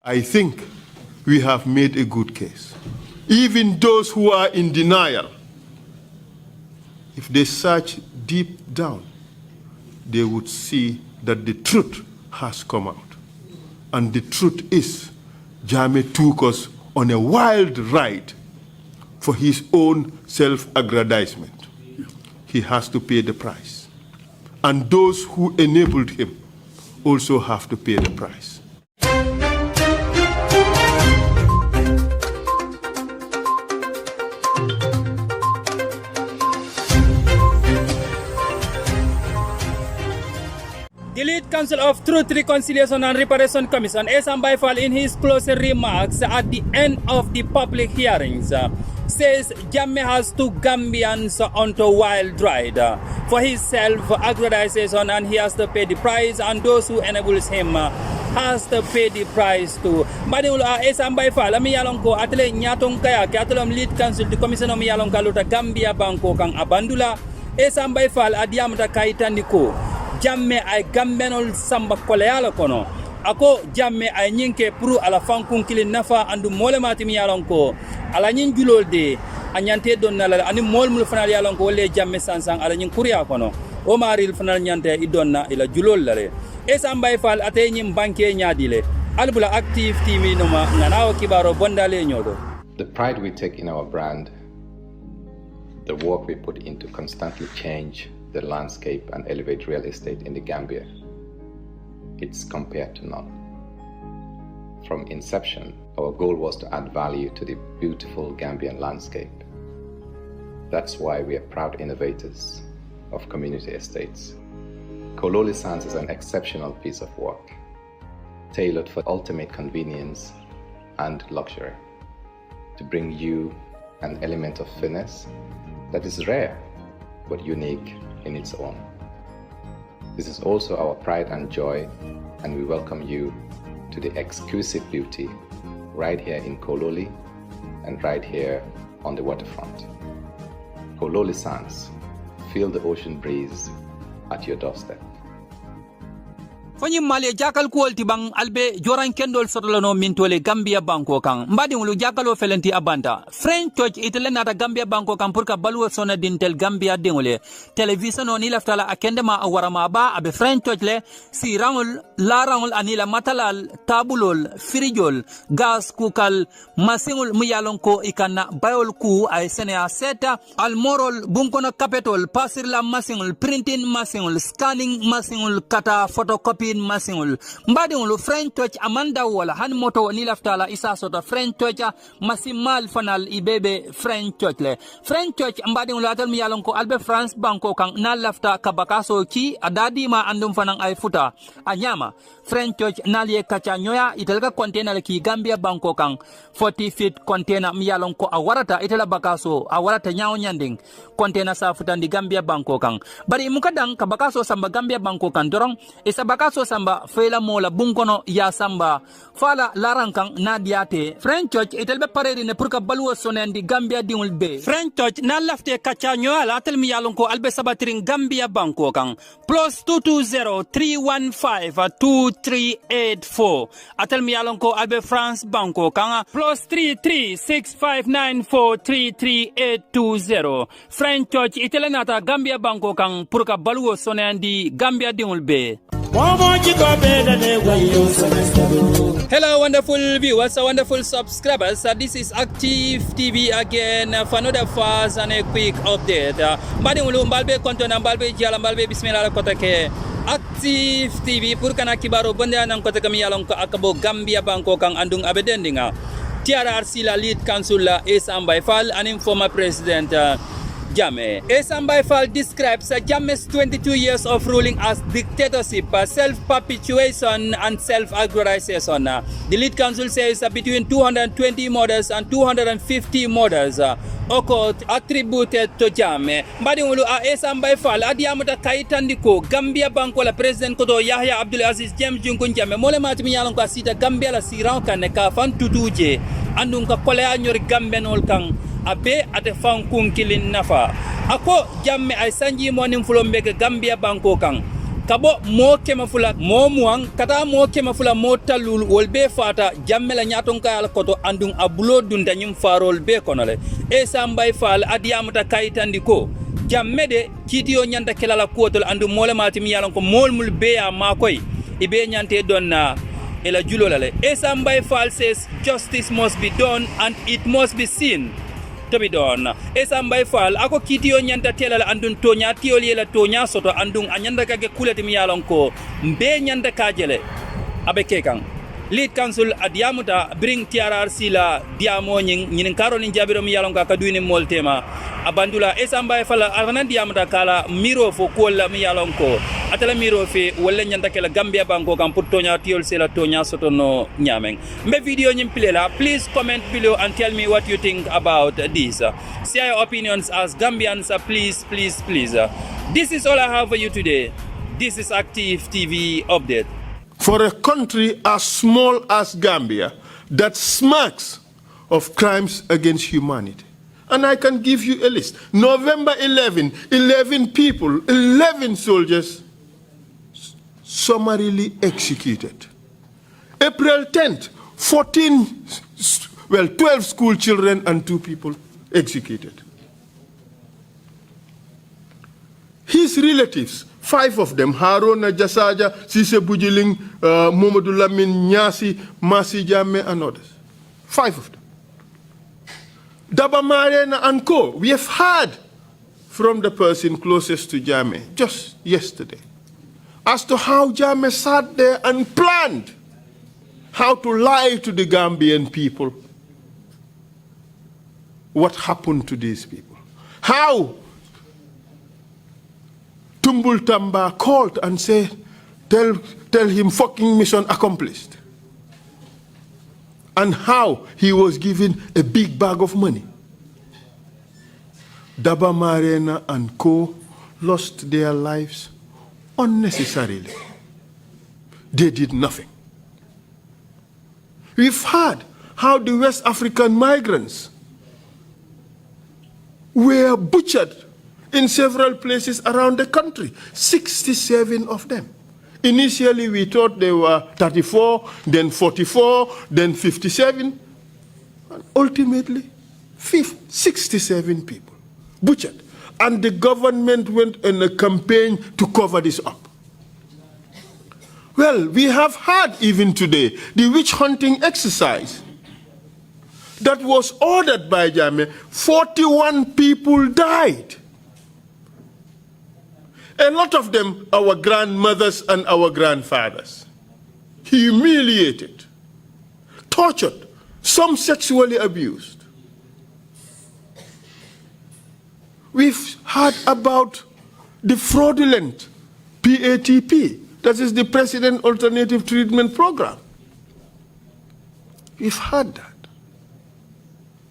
I think we have made a good case. Even those who are in denial, if they search deep down, they would see that the truth has come out. And the truth is, Jammeh took us on a wild ride for his own self-aggrandizement. He has to pay the price. And those who enabled him also have to pay the price. The lead counsel of Truth, Reconciliation and Reparation Commission, Essa, in his closing remarks at the end of the public hearings, says Jammeh has two Gambians onto wild ride for his self-aggrandization, and he has to pay the price, and those who enables him has to pay the price too. Badi Essa ami yalong ko atle nyatong kaya atolom lead counsel the commission ami yalong kaluta Gambia banko kang abandula Essa adiamata kaitandiko Jammeh ay Gambenol samba koleala kono ako Jammeh ay nyinke puru ala fankun kilin nafa andu mole matimi yalon ko ala nyin julol de anyante don nala ani mol mul fanal yalon ko le Jammeh sansang ala nyin kuriya kono o maril fanal nyante idonna ila julol lale Essa ate nyim banke nyadile albula active timi noma nganawo kibaro bondale nyodo. The pride we take in our brand, the work we put into constantly change the landscape and elevate real estate in the Gambia, it's compared to none. From inception, our goal was to add value to the beautiful Gambian landscape. That's why we are proud innovators of community estates. Kololi Sands is an exceptional piece of work, tailored for ultimate convenience and luxury, to bring you an element of finesse that is rare but unique in its own. This is also our pride and joy, and we welcome you to the exquisite beauty right here in Kololi and right here on the waterfront. Kololi Sands, feel the ocean breeze at your doorstep. Fanyi male jakal kuolti bang albe joran kendol sotolano mintole Gambia banko kang mbadi ngulu jakalo felenti abanda French Church itele nata Gambia banko kang purka baluwa sona dintel Gambia dingole television oni laftala akendema awarama ba abe French Church le si rangul la rangul anila matalal tabulol firijol gas kukal masingul muyalon ko ikana bayol ku ay senea seta almorol bunkono capitol pasir la masingul printing masingul scanning masingul kata photocopy masingul mbadi ngulu French Church amanda wala han moto ni laftala isa sota French Church masimal fanal ibebe French Church le French Church mbadi ngulu atal mi yalon ko albe France banko kang na lafta kabakaso ki adadi ma andum fanang ay futa anyama French Church nalie kacha nyoya itelga container ki Gambia banko kang 40 feet container mi yalon ko awarata itela bakaso awarata nyaaw nyanding container sa futa di Gambia banko kang bari mukadang kabakaso samba Gambia banko kang dorong isa bakaso samba fela mola bunkono ya samba fala larankang nadiate French Church itelbe pareri ne purka baluwa sonendi Gambia dingul be French Church na lafte kacha nyoala atel mi yalon ko albe sabatiring Gambia banko kang plus 220-315-2384 atel mi yalon ko albe France banko kang plus 33-6594-33820 French Church itelenata Gambia banko kang purka baluwa sonendi Gambia dingul be. Hello wonderful viewers, wonderful subscribers, this is Active TV again for another fast and a quick update. Mbadi ngulu mbalbe konto na mbalbe jala mbalbe bismillah kotake Active TV purkana kibaro bonde anang kotake mi yalong ko akabo Gambia banko kang andung abedendinga TRRC la lead counsel la Essa FAAL and former president Jammeh. Essa describes Jammeh's 22 years of ruling as dictatorship, self-perpetuation and self-aggrandization. The lead counsel says between 220 murders and 250 murders occurred attributed to Jammeh. Mbadingulu Essa adiamuta kaitandiko Gambia banko la president koto Yahya Abdul Aziz James Junkun Jammeh mole matimi yalon ko sita Gambia la siran kan ka fan tutuje andun ka kolea nyori Gambenol kang abe ate fankun kilin nafa ako Jammeh ay sanji monin fulombe ke Gambia banko kang kabo mo kemafula mo muang kata mo kemafula mo talul wolbe fata jammela nyaton kayal koto andung abulo dunda nyum farol be konole Essa mbay FAAL adiyamata kayitandi ko jamme de kitiyo nyanda kelala kuotol andum mole mati mi yalon ko molmul be ya makoy ibe nyante donna ela julolale Essa mbay FAAL says justice must be done and it must be seen to be done. Essa mbay FAAL ako kitiyo nyanta telala andun tonya tiyo lela tonya soto andun anyanda kage kuleti mi yalon ko mbe nyanda kajele abe kekang lead council adiamuta bring TRRC la diamo nyin karo ni jabiro mi yalon ka kaduini moltema abandula Essa mbay FAAL arana diamuta kala miro fo kolla mi yalon ko atala miro fe wala nyanda kala Gambia banko kam pour tonya tiol sela tonya soto no nyameng mbe video nyim pilela. Please comment below and tell me what you think about this. Share your opinions as Gambians, please. This is all I have for you today. This is Active TV Update. For a country as small as Gambia that smacks of crimes against humanity. And I can give you a list. November 11, 11 people, 11 soldiers summarily executed. April 10th, 12 school children and 2 people executed. His relatives, 5 of them, Haruna Jasaja, Sise Bujiling, Momadou Lamin Nyasi, Masi Jammeh, and others. 5 of them. Daba Marena and Co. We have heard from the person closest to Jammeh just yesterday as to how Jammeh sat there and planned how to lie to the Gambian people what happened to these people. How Tumbul Tamba called and said, tell him fucking mission accomplished. And how he was given a big bag of money. Daba Marena and Co. lost their lives unnecessarily. They did nothing. We've heard how the West African migrants were butchered in several places around the country, 67 of them. Initially, we thought they were 34, then 44, then 57, and ultimately 67 people butchered. And the government went on a campaign to cover this up. Well, we have had even today the witch hunting exercise that was ordered by Jammeh. 41 people died. A lot of them our grandmothers and our grandfathers. Humiliated, tortured, some sexually abused. We've heard about the fraudulent PATP, that is the President Alternative Treatment Program. We've heard that.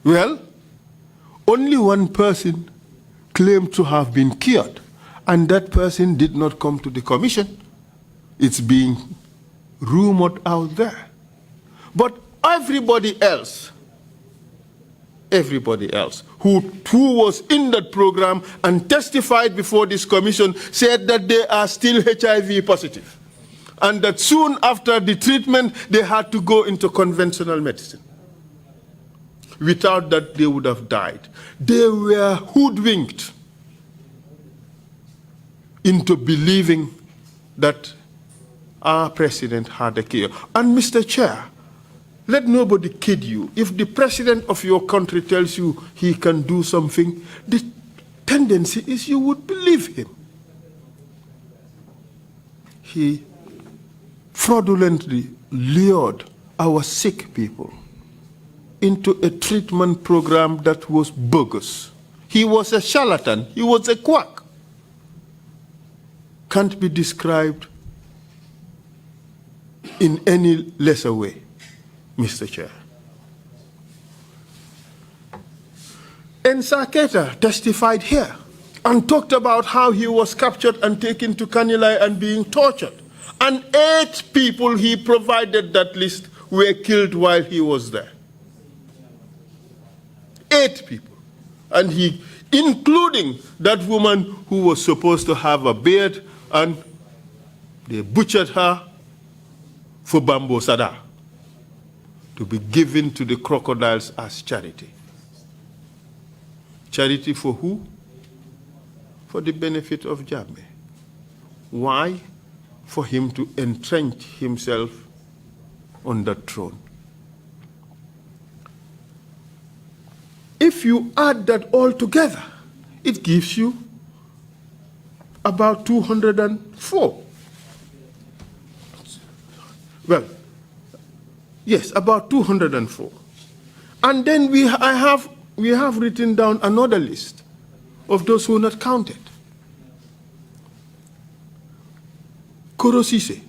Well, only one person claimed to have been cured, and that person did not come to the commission. It's being rumored out there. But everybody else who was in that program and testified before this commission said that they are still HIV positive, and that soon after the treatment they had to go into conventional medicine. Without that, they would have died. They were hoodwinked into believing that our president had a cure. And Mr. Chair, let nobody kid you. If the president of your country tells you he can do something, the tendency is you would believe him. He fraudulently lured our sick people into a treatment program that was bogus. He was a charlatan. He was a quack. Can't be described in any lesser way, Mr. Chair. Ensa Keita testified here and talked about how he was captured and taken to Kanilai and being tortured. And 8 people, he provided that list, were killed while he was there. 8 people. And he, including that woman who was supposed to have a beard and They butchered her for bamboo sada to be given to the crocodiles as charity. Charity for who? For the benefit of Jammeh. Why? For him to entrench himself on that throne. If you add that all together, it gives you about 204. Well, yes, about 204. And then we have written down another list of those who are not counted. Korosise,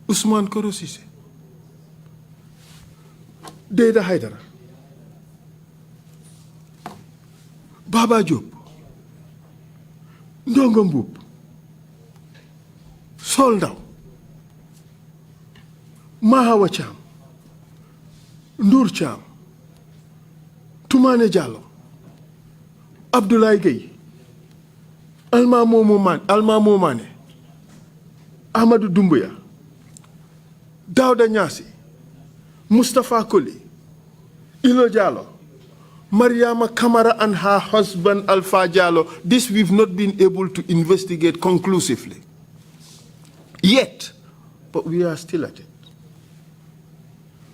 Usman Korosise, Deda Haidara, Baba Job, Ndongo Mboup, Soldaw, Mahawa Cham, Ndur Cham, Tumane Jallow, Abdoulaye Gueye, Alma Momane, Ahmadou Doumbouya, Dawda Nyasi, Mustafa Koli, Ilo Jallow, Mariama Kamara and her husband Alpha Jallow. This we've not been able to investigate conclusively yet, but we are still at it.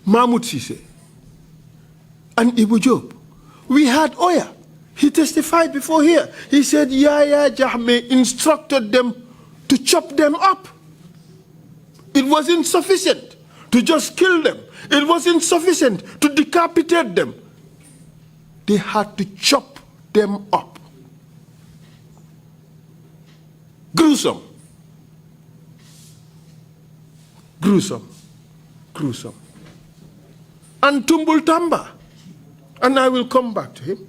Mahmoud Sise and Ibu Job. We had Oya. He testified before here. He said Yahya Jammeh instructed them to chop them up. It wasn't sufficient to just kill them. It wasn't sufficient to decapitate them. They had to chop them up. Gruesome. Gruesome. Gruesome. And Tumbul Tamba. And I will come back to him.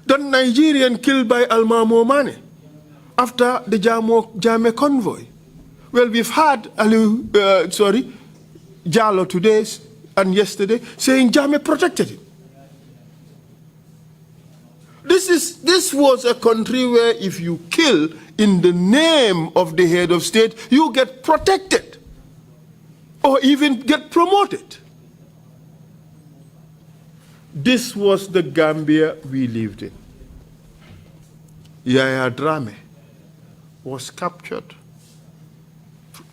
The Nigerian killed by Alma Momane after the Jammeh convoy. Well, we've had Jallow today and yesterday saying Jammeh protected him. This was a country where if you kill in the name of the head of state, you get protected or even get promoted. This was the Gambia we lived in. Yahya Jammeh was captured.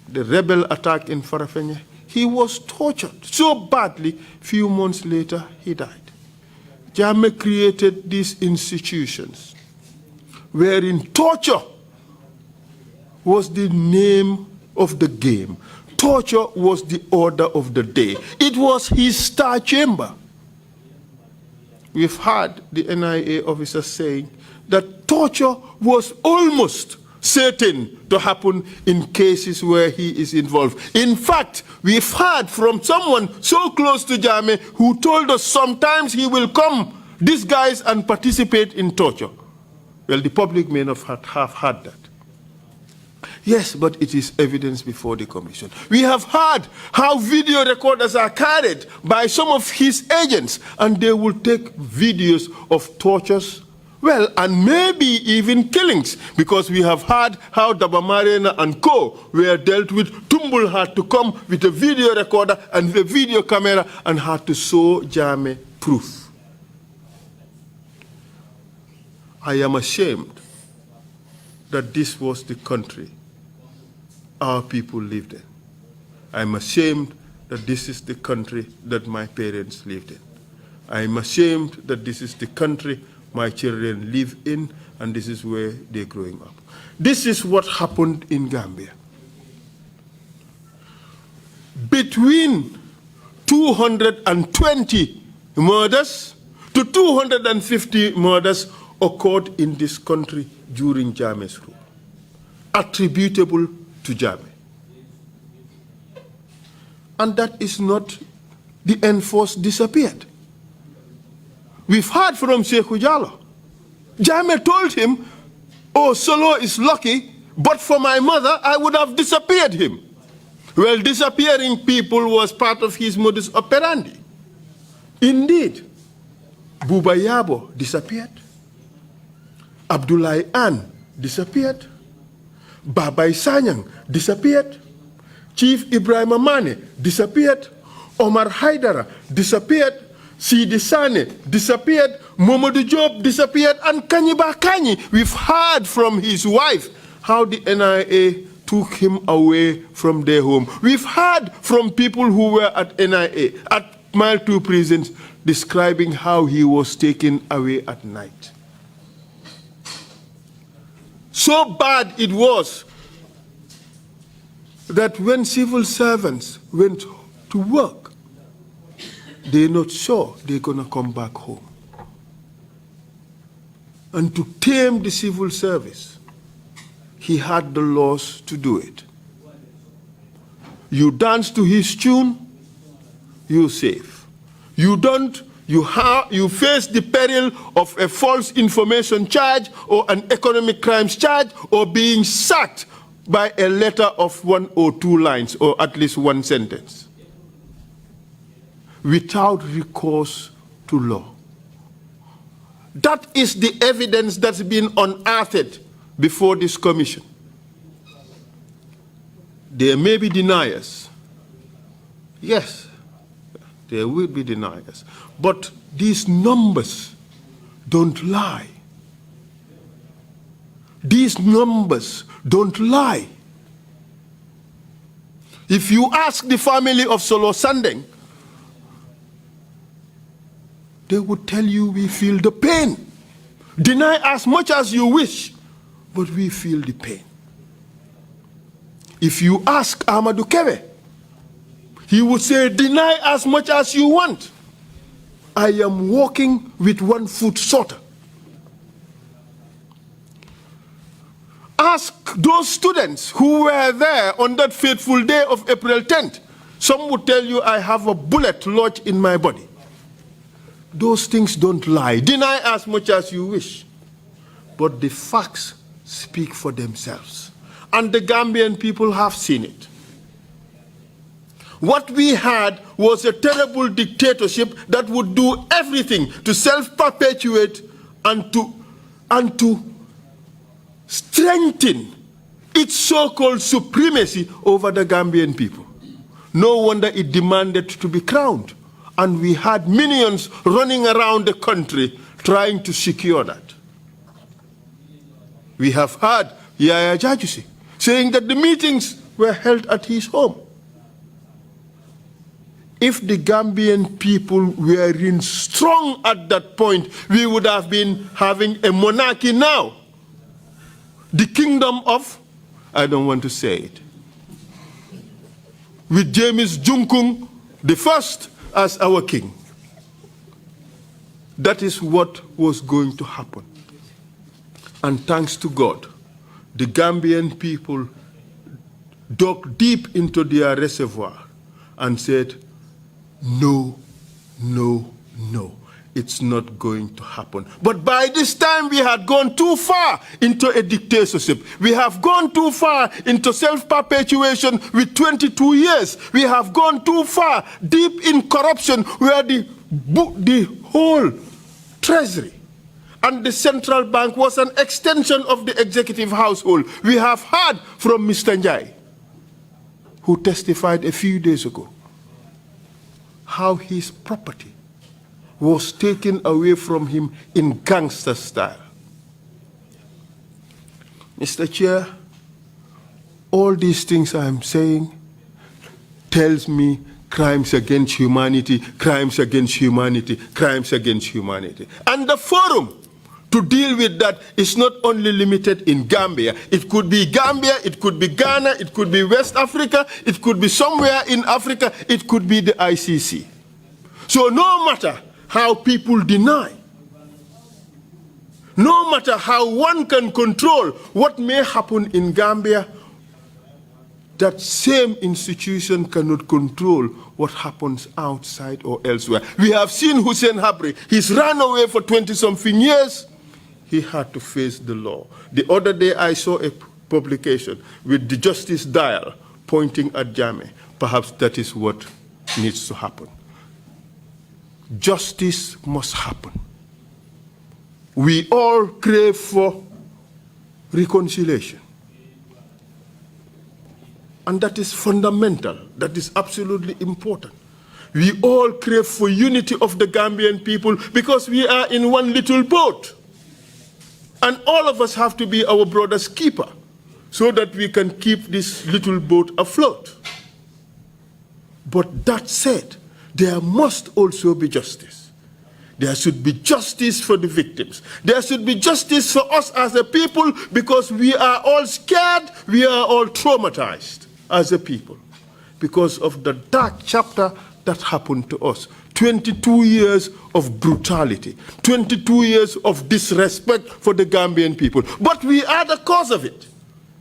The rebel attack in Farafenni, he was tortured so badly, few months later he died. Jammeh created these institutions wherein torture was the name of the game. Torture was the order of the day. It was his star chamber. We've heard the NIA officer saying that torture was almost certain to happen in cases where he is involved. In fact, we've heard from someone so close to Jammeh who told us sometimes he will come disguise and participate in torture. Well, the public may not have heard that. Yes, but it is evidence before the commission. We have heard how video recorders are carried by some of his agents, and they will take videos of tortures, well, and maybe even killings, because we have heard how Dabamarena and co were dealt with. Tumbul had to come with a video recorder and a video camera and had to show Jammeh proof. I am ashamed that this was the country our people lived in. I'm ashamed that this is the country that my parents lived in. I'm ashamed that this is the country my children live in, and this is where they're growing up. This is what happened in Gambia. Between 220 murders to 250 murders occurred in this country during Jammeh's rule, attributable to Jammeh. And that is not the enforced disappeared. We've heard from Sheikh Jallow. Jammeh told him, oh, Solo is lucky, but for my mother, I would have disappeared him. Well, disappearing people was part of his modus operandi. Indeed, Buba Yabo disappeared. Abdoulaye Anne disappeared. Babai Sanyang disappeared. Chief Ibrahim Amane disappeared. Omar Haidara disappeared. Sidi Sane disappeared. Momodu Job disappeared. And Kanyiba Kanyi, we've heard from his wife how the NIA took him away from their home. We've heard from people who were at NIA, at Mile 2 prisons, describing how he was taken away at night. So bad it was that when civil servants went to work, they're not sure they're going to come back home. And to tame the civil service, he had the laws to do it. You dance to his tune, you're safe. You don't, you face the peril of a false information charge or an economic crimes charge or being sacked by a letter of 1 or 2 lines or at least 1 sentence without recourse to law. That is the evidence that's been unearthed before this commission. There may be deniers. Yes, there will be deniers. But these numbers don't lie. These numbers don't lie. If you ask the family of Solo Sandeng, they would tell you we feel the pain. Deny as much as you wish, but we feel the pain. If you ask Amadou Kebe, he would say, deny as much as you want. I am walking with 1 foot shorter. Ask those students who were there on that fateful day of April 10th. Some would tell you I have a bullet lodged in my body. Those things don't lie. Deny as much as you wish. But the facts speak for themselves. And the Gambian people have seen it. What we had was a terrible dictatorship that would do everything to self-perpetuate and to strengthen its so-called supremacy over the Gambian people. No wonder it demanded to be crowned. And we had minions running around the country trying to secure that. We have heard Yaya Jajusi saying that the meetings were held at his home. If the Gambian people were in strong at that point, we would have been having a monarchy now. The kingdom of, I don't want to say it, with James Junkung the first as our king. That is what was going to happen. And thanks to God, the Gambian people dug deep into their reservoir and said, no, no, no, it's not going to happen. But by this time, we had gone too far into a dictatorship. We have gone too far into self-perpetuation with 22 years. We have gone too far deep in corruption where the whole treasury and the central bank was an extension of the executive household. We have heard from Mr. Njai, who testified a few days ago, how his property was taken away from him in gangster style. Mr. Chair, all these things I'm saying tells me crimes against humanity, crimes against humanity, crimes against humanity. And the forum to deal with that is not only limited in Gambia. It could be Gambia, it could be Ghana, it could be West Africa, it could be somewhere in Africa, it could be the ICC. So no matter how people deny, no matter how one can control what may happen in Gambia, that same institution cannot control what happens outside or elsewhere. We have seen Hussein Habri. He's run away for 20-something years. He had to face the law. The other day I saw a publication with the Justice Dial pointing at Jammeh. Perhaps that is what needs to happen. Justice must happen. We all crave for reconciliation. And that is fundamental. That is absolutely important. We all crave for unity of the Gambian people because we are in one little boat. And all of us have to be our brother's keeper so that we can keep this little boat afloat. But that said, there must also be justice. There should be justice for the victims. There should be justice for us as a people because we are all scared, we are all traumatized as a people because of the dark chapter that happened to us. 22 years of brutality, 22 years of disrespect for the Gambian people. But we are the cause of it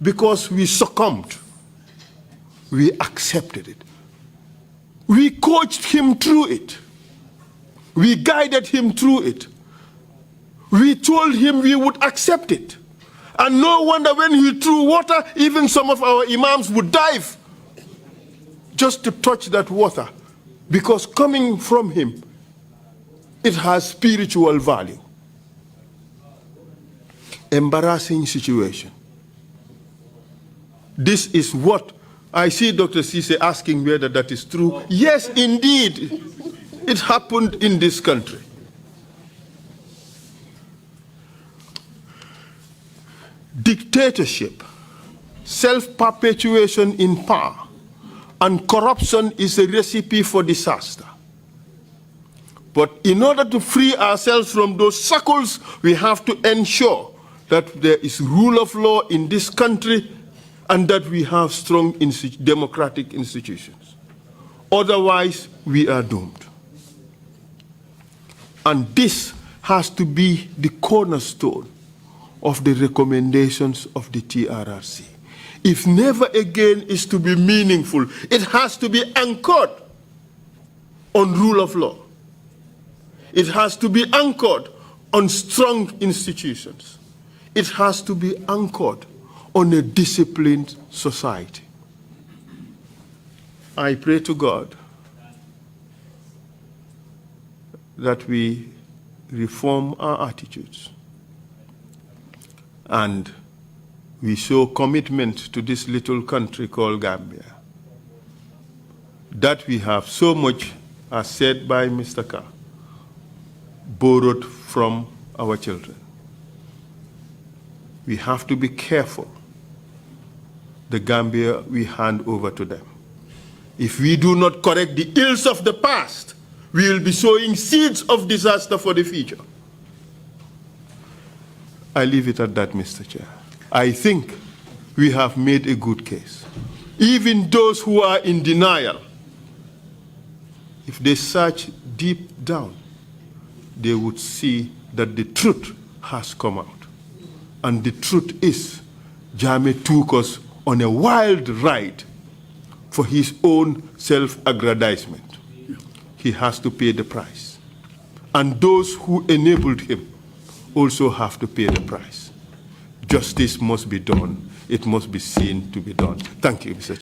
because we succumbed. We accepted it. We coached him through it. We guided him through it. We told him we would accept it. And no wonder when he threw water, even some of our imams would dive just to touch that water. Because coming from him, it has spiritual value. Embarrassing situation. This is what I see Dr. Cisse asking whether that is true. Yes, indeed, it happened in this country. Dictatorship, self-perpetuation in power, and corruption is a recipe for disaster. But in order to free ourselves from those shackles, we have to ensure that there is rule of law in this country and that we have strong democratic institutions. Otherwise, we are doomed. And this has to be the cornerstone of the recommendations of the TRRC. If never again is to be meaningful, it has to be anchored on rule of law. It has to be anchored on strong institutions. It has to be anchored on a disciplined society. I pray to God that we reform our attitudes and we show commitment to this little country called Gambia. That we have so much, as said by Mr. Carr, borrowed from our children. We have to be careful the Gambia we hand over to them. If we do not correct the ills of the past, we will be sowing seeds of disaster for the future. I leave it at that, Mr. Chair. I think we have made a good case. Even those who are in denial, if they search deep down, they would see that the truth has come out. And the truth is, Jammeh took us on a wild ride for his own self-aggrandizement. He has to pay the price. And those who enabled him also have to pay the price. Justice must be done. It must be seen to be done. Thank you, Mr.